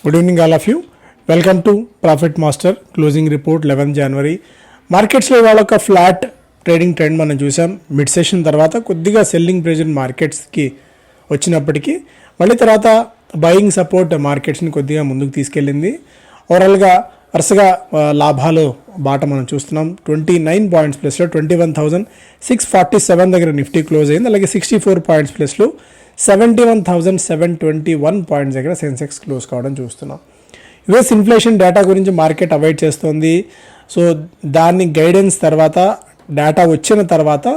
Good evening all of you. Welcome to Profit Master Closing Report 11 January. మార్కెట్స్లో ఇవాళ ఒక flat trading trend మనం చూసాం. మిడ్ సెషన్ తర్వాత కొద్దిగా సెల్లింగ్ ప్రెజర్ మార్కెట్స్కి వచ్చినప్పటికీ మళ్ళీ తర్వాత బయింగ్ సపోర్ట్ మార్కెట్స్ని కొద్దిగా ముందుకు తీసుకెళ్ళింది. ఓవరాల్గా వరుసగా లాభాలు బాట మనం చూస్తున్నాం. 29 పాయింట్స్ ప్లస్లో 21,647 దగ్గర నిఫ్టీ క్లోజ్ అయింది. అలాగే 64 పాయింట్స్ ప్లస్లో 71,721 పాయింట్స్ దగ్గర సెన్సెక్స్ క్లోజ్ కావడం చూస్తున్నాం. యుఎస్ ఇన్ఫ్లేషన్ డేటా గురించి మార్కెట్ అవాయిడ్ చేస్తోంది. సో దాన్ని గైడెన్స్ తర్వాత డేటా వచ్చిన తర్వాత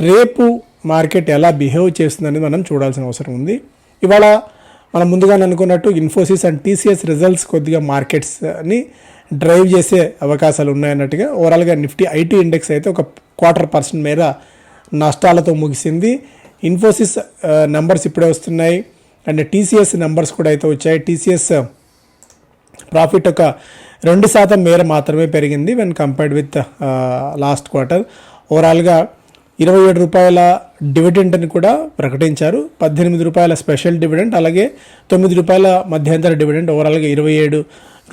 రేపు మార్కెట్ ఎలా బిహేవ్ చేస్తుందని మనం చూడాల్సిన అవసరం ఉంది. ఇవాళ మనం ముందుగానే అనుకున్నట్టు ఇన్ఫోసిస్ అండ్ టీసీఎస్ రిజల్ట్స్ కొద్దిగా మార్కెట్స్ని డ్రైవ్ చేసే అవకాశాలు ఉన్నాయన్నట్టుగా ఓవరాల్గా నిఫ్టీ ఐటీ ఇండెక్స్ అయితే ఒక 0.25% మేర నష్టాలతో ముగిసింది. ఇన్ఫోసిస్ నెంబర్స్ ఇప్పుడే వస్తున్నాయి అండ్ టీసీఎస్ నెంబర్స్ కూడా అయితే వచ్చాయి. టీసీఎస్ ప్రాఫిట్ ఒక 2% మేర మాత్రమే పెరిగింది when compared with last quarter. ఓవరాల్గా 27 రూపాయల డివిడెండ్ని కూడా ప్రకటించారు. 18 రూపాయల స్పెషల్ డివిడెండ్, అలాగే 9 రూపాయల మధ్యంతర డివిడెండ్, ఓవరాల్గా 27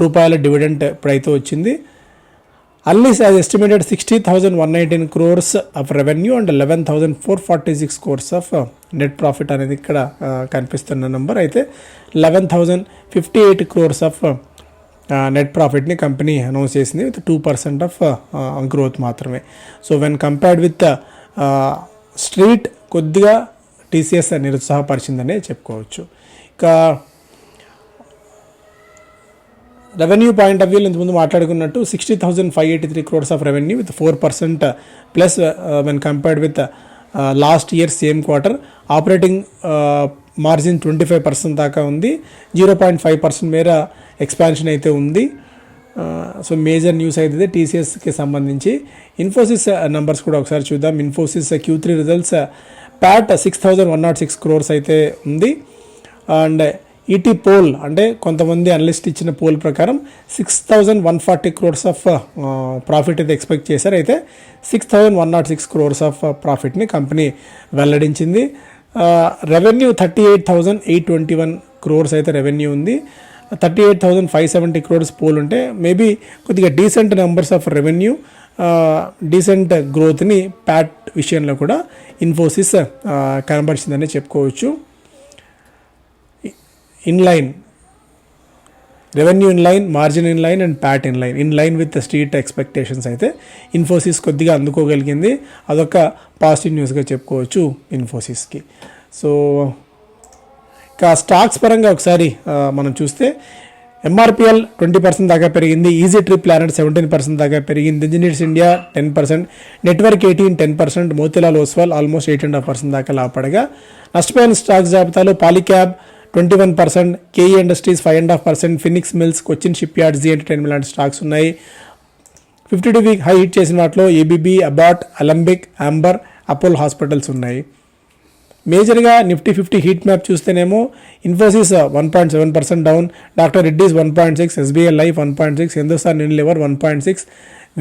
రూపాయల డివిడెండ్ ఇప్పుడైతే వచ్చింది. Unleash has estimated 60,119 crores of revenue and 11,446 crores of net profit అనేది ఇక్కడ కనిపిస్తున్న నెంబర్. అయితే 11,058 crores of నెట్ ప్రాఫిట్ని కంపెనీ అనౌన్స్ చేసింది విత్ 2% ఆఫ్ గ్రోత్ మాత్రమే. So when compared with street కొద్దిగా టీసీఎస్ నిరుత్సాహపరిచిందనే చెప్పుకోవచ్చు. ఇక రెవెన్యూ పాయింట్ ఆఫ్ వ్యూలో ఇంతకుముందు మాట్లాడుకున్నట్టు 60,583 crores of revenue with 4% plus when compared with last year same quarter. Operating margin 25% దాకా ఉంది. 0.5% మేర ఎక్స్పాన్షన్ అయితే ఉంది. సో మేజర్ న్యూస్ అయితే టీసీఎస్కి సంబంధించి. ఇన్ఫోసిస్ నెంబర్స్ కూడా ఒకసారి చూద్దాం. Infosys Q3 results Pat 6,106 crores అయితే ఉంది. అండ్ ఈటీ పోల్ అంటే కొంతమంది అనలిస్ట్ ఇచ్చిన పోల్ ప్రకారం 6,140 crores ఆఫ్ ప్రాఫిట్ అయితే ఎక్స్పెక్ట్ చేశారు. అయితే 6,106 crores ఆఫ్ ప్రాఫిట్ని కంపెనీ వెల్లడించింది. రెవెన్యూ 38,821 crores అయితే రెవెన్యూ ఉంది. 38,570 crores పోల్ ఉంటే మేబీ కొద్దిగా decent numbers of revenue, decent గ్రోత్ని ప్యాట్ విషయంలో కూడా ఇన్ఫోసిస్ కనబరిచిందని చెప్పుకోవచ్చు. Inline revenue inline, margin inline and PAT inline with street expectations అయితే ఇన్ఫోసిస్ కొద్దిగా అందుకోగలిగింది. అదొక పాజిటివ్ న్యూస్గా చెప్పుకోవచ్చు ఇన్ఫోసిస్కి. సో ఇక స్టాక్స్ పరంగా ఒకసారి మనం చూస్తే ఎంఆర్పిఎల్ 20% దాకా పెరిగింది. ఈజీ ట్రిప్ ప్లానెట్ 17% దాకా పెరిగింది. Engineers India 10%, network 18 10%, Motilal Oswal almost 8.5% దాకా లాభపడగా నష్టపోయిన స్టాక్స్ జాబితాలో Polycab 21%, KE industries 5.5%, phoenix mills, Cochin shipyard, Zee entertainment లాంటి స్టాక్స్ ఉన్నాయి. 52 వీక్ హై హిట్ చేసిన వాటిలో ABB, Abbott, Alembic, Amber, Apollo hospitals ఉన్నాయి. మేజర్గా నిఫ్టీ 50 హీట్ మ్యాప్ చూస్తేనేమో Infosys 1.7% down, doctor Reddy's 1.6, SBI life 1.6, Hindustan Unilever 1.6,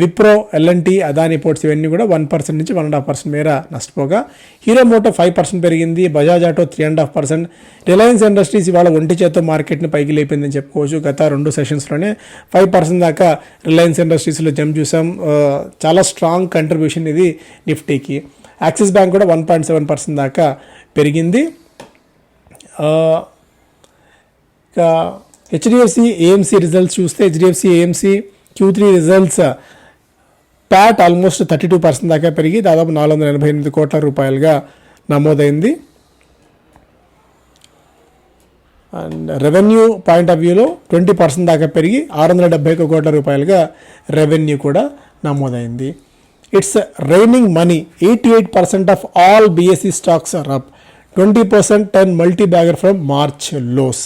Wipro, LNT, Adani ports ఇవన్నీ కూడా 1% నుంచి 1.5% మేర నష్టపోగా హీరో మోటో 5% పెరిగింది. బజాజ్ ఆటో 3.5%, రిలయన్స్ ఇండస్ట్రీస్ ఇవాళ ఒంటి చేత్తో మార్కెట్ని పైకి లేపిందని చెప్పుకోవచ్చు. గత 2 సెషన్స్లోనే 5% దాకా రిలయన్స్ ఇండస్ట్రీస్లో జంప్ చూసాం. చాలా స్ట్రాంగ్ కంట్రిబ్యూషన్ ఇది నిఫ్టీకి. యాక్సిస్ బ్యాంక్ కూడా 1.7% దాకా పెరిగింది. ఇక హెచ్డిఎఫ్సి ఏఎంసీ రిజల్ట్స్ చూస్తే HDFC AMC Q3 results Pat almost 32% దాకా పెరిగి దాదాపు 488 కోట్ల రూపాయలుగా నమోదైంది. అండ్ రెవెన్యూ పాయింట్ ఆఫ్ వ్యూలో 20% దాకా పెరిగి 671 కోట్ల రూపాయలుగా రెవెన్యూ కూడా నమోదైంది. It's raining money. 88% of all BSE stocks are up, 20% turn multi bagger from March lows.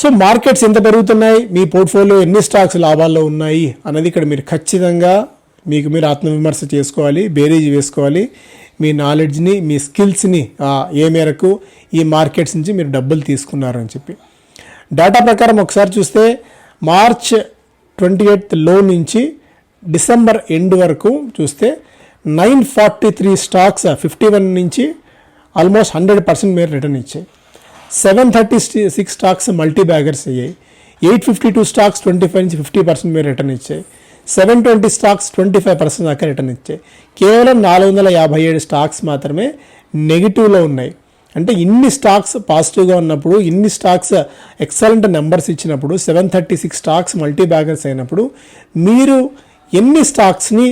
So markets ఎంత పెరుగుతున్నాయి, మీ పోర్ట్ఫోలియో ఎన్ని స్టాక్స్ లాభాల్లో ఉన్నాయి అన్నది ఇక్కడ మీరు ఖచ్చితంగా మీరు ఆత్మవిమర్శ చేసుకోవాలి, బేరీజ్ వేసుకోవాలి. మీ నాలెడ్జ్ని, మీ స్కిల్స్ని ఏ మేరకు ఈ మార్కెట్స్ నుంచి మీరు డబ్బులు తీసుకున్నారు అని చెప్పి. డేటా ప్రకారం ఒకసారి చూస్తే మార్చ్ 28 లో నుంచి డిసెంబర్ ఎండ్ వరకు చూస్తే 943 స్టాక్స్ 51 నుంచి ఆల్మోస్ట్ 100% మేర రిటర్న్ ఇచ్చాయి. 736 స్టాక్స్ మల్టీ బ్యాగర్స్ అయ్యాయి. 852 స్టాక్స్ 25 నుంచి 50% మీరు రిటర్న్ ఇచ్చాయి. 720 స్టాక్స్ 25% దాకా రిటర్న్ ఇచ్చాయి. కేవలం 457 స్టాక్స్ మాత్రమే నెగిటివ్లో ఉన్నాయి. అంటే ఇన్ని స్టాక్స్ పాజిటివ్గా ఉన్నప్పుడు, ఇన్ని స్టాక్స్ ఎక్సలెంట్ నెంబర్స్ ఇచ్చినప్పుడు, 736 స్టాక్స్ మల్టీ బ్యాగర్స్ అయినప్పుడు మీరు ఎన్ని స్టాక్స్ని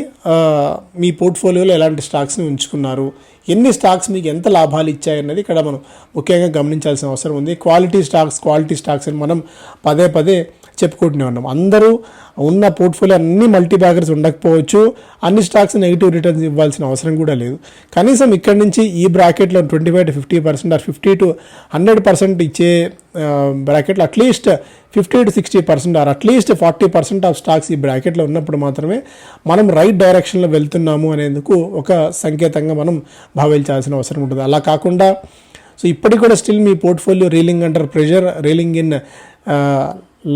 మీ పోర్ట్ఫోలియోలో ఎలాంటి స్టాక్స్ని ఉంచుకున్నారు, ఎన్ని స్టాక్స్ మీకు ఎంత లాభాలు ఇచ్చాయన్నది ఇక్కడ మనం ముఖ్యంగా గమనించాల్సిన అవసరం ఉంది. క్వాలిటీ స్టాక్స్ అని మనం పదే పదే చెప్పుకుంటూనే ఉన్నాం. అందరూ ఉన్న పోర్ట్ఫోలియో అన్ని మల్టీ బ్యాగర్స్ ఉండకపోవచ్చు, అన్ని స్టాక్స్ నెగిటివ్ రిటర్న్స్ ఇవ్వాల్సిన అవసరం కూడా లేదు. కనీసం ఇక్కడ నుంచి ఈ బ్రాకెట్లో 25 to 50% ఆర్ 50 to 100% ఇచ్చే బ్రాకెట్లో at least 50 to 60% or at least 40% of stocks ఈ బ్రాకెట్లో ఉన్నప్పుడు మాత్రమే మనం రైట్ డైరెక్షన్లో వెళ్తున్నాము అనేందుకు ఒక సంకేతంగా మనం భావించాల్సిన అవసరం ఉంటుంది. అలా కాకుండా సో ఇప్పటికి కూడా స్టిల్ మీ portfolio reeling under pressure, reeling in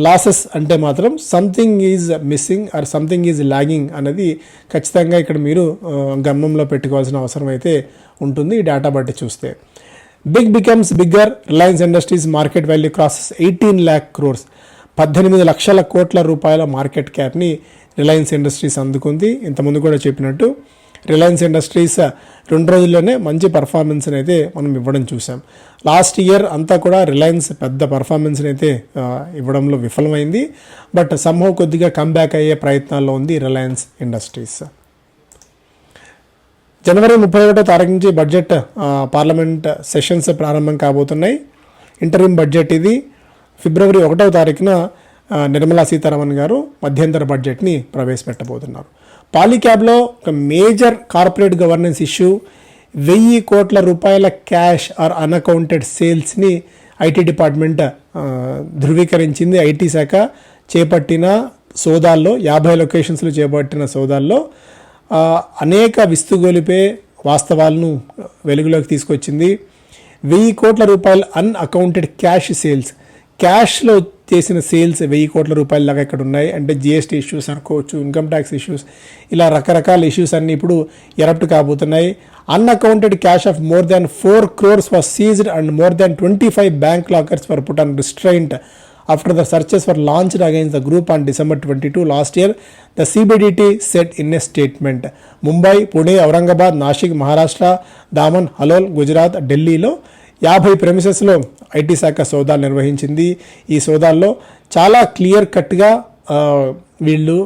losses అంటే మాత్రం something is missing or something is lagging అనేది ఖచ్చితంగా ఇక్కడ మీరు గమనంలో పెట్టుకోవాల్సిన అవసరం అయితే ఉంటుంది. ఈ డేటా బట్టి చూస్తే big becomes bigger, Reliance industries market value crosses 18 lakh crores, 18 లక్షల కోట్ల రూపాయల మార్కెట్ క్యాప్ని రిలయన్స్ ఇండస్ట్రీస్ అందుకుంది. ఇంతకుముందు కూడా చెప్పినట్టు రిలయన్స్ ఇండస్ట్రీస్ 2 రోజుల్లోనే మంచి పర్ఫార్మెన్స్ని అయితే మనం ఇవ్వడం చూసాం. లాస్ట్ ఇయర్ అంతా కూడా రిలయన్స్ పెద్ద పర్ఫార్మెన్స్ని అయితే ఇవ్వడంలో విఫలమైంది. బట్ సంహవ్ కొద్దిగా కమ్బ్యాక్ అయ్యే ప్రయత్నాల్లో ఉంది రిలయన్స్ ఇండస్ట్రీస్. జనవరి 31వ తారీఖు నుంచి బడ్జెట్ పార్లమెంట్ సెషన్స్ ప్రారంభం కాబోతున్నాయి. ఇంటరిమ్ బడ్జెట్ ఇది. ఫిబ్రవరి 1వ తారీఖున నిర్మలా సీతారామన్ గారు మధ్యంతర బడ్జెట్ని ప్రవేశపెట్టబోతున్నారు. పాలీక్యాబ్లో ఒక మేజర్ కార్పొరేట్ గవర్నెన్స్ ఇష్యూ, 1000 కోట్ల రూపాయల క్యాష్ ఆర్ అన్అకౌంటెడ్ సేల్స్ని ఐటీ డిపార్ట్మెంట్ ధృవీకరించింది. ఐటీ శాఖ చేపట్టిన సోదాల్లో 50 లొకేషన్స్లో చేపట్టిన సోదాల్లో అనేక విస్తుగొలిపే వాస్తవాలను వెలుగులోకి తీసుకొచ్చింది. 1000 కోట్ల రూపాయల అన్అకౌంటెడ్ క్యాష్ సేల్స్, క్యాష్లో చేసిన సేల్స్ 1000 కోట్ల రూపాయల దాకా ఇక్కడ ఉన్నాయి. అంటే జిఎస్టీ ఇష్యూస్ అనుకోవచ్చు, ఇన్కమ్ ట్యాక్స్ ఇష్యూస్, ఇలా రకరకాల ఇష్యూస్ అన్నీ ఇప్పుడు ఎరప్ట్ కాబోతున్నాయి. Unaccounted cash of more than 4 crores was seized and more than 25 bank lockers were put on restraint after the searches were launched against the group on December 22 last year, the CBDT said in a statement. Mumbai, Pune, Aurangabad, Nashik, Maharashtra, Daman, Halol, Gujarat, ఢిల్లీలో 50 ప్రెమిసెస్లో IT శాఖ సోదాలు నిర్వహించింది. ఈ సోదాల్లో చాలా clear కట్గా వీళ్ళు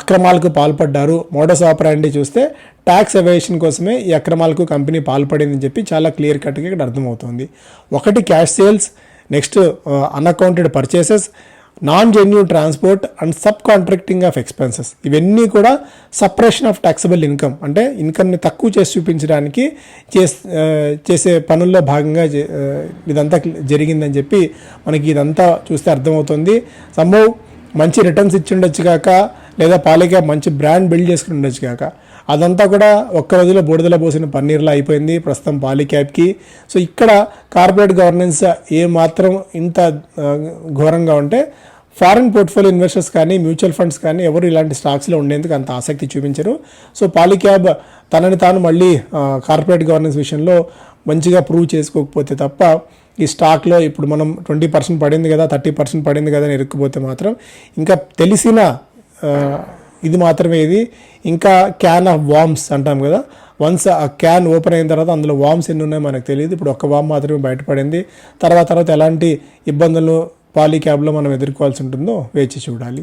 అక్రమాలకు పాల్పడ్డారు. మోడస్ ఆపరాండి చూస్తే ట్యాక్స్ ఎవేషన్ కోసమే ఈ అక్రమాలకు కంపెనీ పాల్పడిందని చెప్పి చాలా క్లియర్ కట్గా ఇక్కడ అర్థమవుతుంది. ఒకటి cash sales, next unaccounted purchases, non genuine transport and sub contracting of expenses. ఇవన్నీ కూడా సప్రెషన్ ఆఫ్ ట్యాక్సబుల్ ఇన్కమ్, అంటే ఇన్కమ్ని తక్కువ చేసి చూపించడానికి చేసే పనుల్లో భాగంగా ఇదంతా జరిగిందని చెప్పి మనకి ఇదంతా చూస్తే అర్థమవుతుంది. సంభవ్ మంచి రిటర్న్స్ ఇచ్చి ఉండొచ్చు కాక, లేదా పాలీక్యాబ్ మంచి బ్రాండ్ బిల్డ్ చేసుకుని ఉండొచ్చు కాక, అదంతా కూడా ఒక్క రోజులో బూడిదలో పోసిన పన్నీర్లా అయిపోయింది ప్రస్తుతం పాలీక్యాబ్కి. సో ఇక్కడ కార్పొరేట్ గవర్నెన్స్ ఏ మాత్రం ఇంత ఘోరంగా ఉంటే ఫారిన్ పోర్ట్ఫోలియో ఇన్వెస్టర్స్ కానీ మ్యూచువల్ ఫండ్స్ కానీ ఎవరు ఇలాంటి స్టాక్స్లో ఉండేందుకు అంత ఆసక్తి చూపించరు. సో పాలీక్యాబ్ తనని తాను మళ్ళీ కార్పొరేట్ గవర్నెన్స్ విషయంలో మంచిగా ప్రూవ్ చేసుకోకపోతే తప్ప ఈ స్టాక్లో ఇప్పుడు మనం 20% పడింది కదా, 30% పడింది కదా అని ఇరుక్కుపోతే మాత్రం ఇంకా తెలిసిన ఇది మాత్రమే ఇది. ఇంకా క్యాన్ ఆఫ్ వామ్స్ అంటాం కదా, వన్స్ ఆ క్యాన్ ఓపెన్ అయిన తర్వాత అందులో వామ్స్ ఎన్ని ఉన్నాయో మనకు తెలియదు. ఇప్పుడు ఒక్క వామ్ మాత్రమే బయటపడింది. తర్వాత ఎలాంటి ఇబ్బందులు పాలీక్యాబ్లో మనం ఎదుర్కోవాల్సి ఉంటుందో వేచి చూడాలి.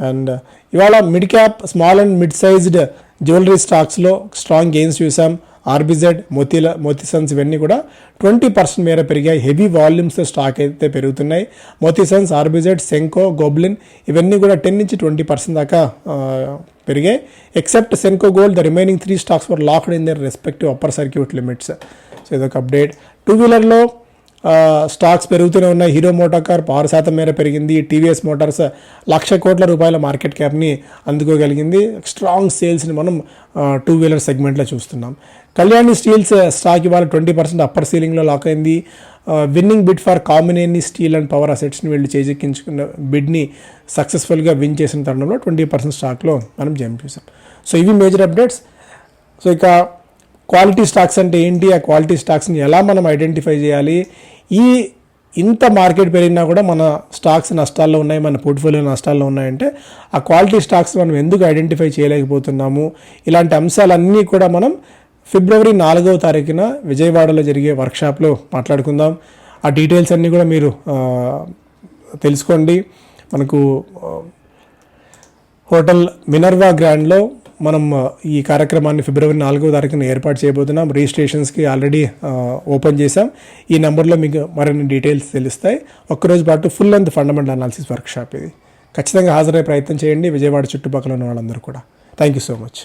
అండ్ ఇవాళ mid cap, small and mid sized jewellery స్టాక్స్లో స్ట్రాంగ్ గెయిన్స్ చూసాం. ఆర్బిజెడ్, మోతీసన్స్ ఇవన్నీ కూడా 20% మేర పెరిగాయి. హెవీ వాల్యూమ్స్ స్టాక్ అయితే పెరుగుతున్నాయి. మోతీసన్స్, ఆర్బిజెడ్, సెంకో, గోబ్లిన్ ఇవన్నీ కూడా 10 నుంచి 20% దాకా పెరిగాయి. Except Senco gold, the remaining 3 stocks were locked in their respective upper circuit limits. So ఇదొక అప్డేట్. 2-వీలర్లో స్టాక్స్ పెరుగుతూనే ఉన్నాయి. హీరో మోటార్ 6% మేర పెరిగింది. టీవీఎస్ మోటార్స్ 1,00,000 కోట్ల రూపాయల మార్కెట్ క్యాప్ని అందుకోగలిగింది. స్ట్రాంగ్ సేల్స్ని మనం 2-వీలర్ సెగ్మెంట్లో చూస్తున్నాం. కళ్యాణి స్టీల్స్ స్టాక్ ఇవాళ 20% అప్పర్ సీలింగ్లో లాక్ అయింది. Winning bid for Kamineni steel and power అసెట్స్ని వీళ్ళు చేజెక్కించుకున్న బిడ్ని సక్సెస్ఫుల్గా విన్ చేసిన తరుణంలో 20% స్టాక్లో మనం జంప్ చూసాం. సో ఇవి మేజర్ అప్డేట్స్. సో ఇక క్వాలిటీ స్టాక్స్ అంటే ఏంటి, ఆ క్వాలిటీ స్టాక్స్ని ఎలా మనం ఐడెంటిఫై చేయాలి, ఇంత మార్కెట్ పెరిగినా కూడా మన స్టాక్స్ నష్టాల్లో ఉన్నాయి, మన పోర్ట్ఫోలియో నష్టాల్లో ఉన్నాయంటే ఆ క్వాలిటీ స్టాక్స్ మనం ఎందుకు ఐడెంటిఫై చేయలేకపోతున్నాము, ఇలాంటి అంశాలన్నీ కూడా మనం ఫిబ్రవరి 4వ తారీఖున విజయవాడలో జరిగే వర్క్షాప్లో మాట్లాడుకుందాం. ఆ డీటెయిల్స్ అన్నీ కూడా మీరు తెలుసుకోండి. మనకు హోటల్ మినర్వా గ్రాండ్లో మనం ఈ కార్యక్రమాన్ని ఫిబ్రవరి 4వ తారీఖున ఏర్పాటు చేయబోతున్నాం. రిజిస్ట్రేషన్స్కి ఆల్రెడీ ఓపెన్ చేసాం. ఈ నెంబర్లో మీకు మరిన్ని డీటెయిల్స్ తెలుస్తాయి. ఒక్కరోజు పాటు full length fundamental analysis workshop ఇది. ఖచ్చితంగా హాజరయ్యే ప్రయత్నం చేయండి విజయవాడ చుట్టుపక్కల ఉన్న వాళ్ళందరూ కూడా. Thank you so much.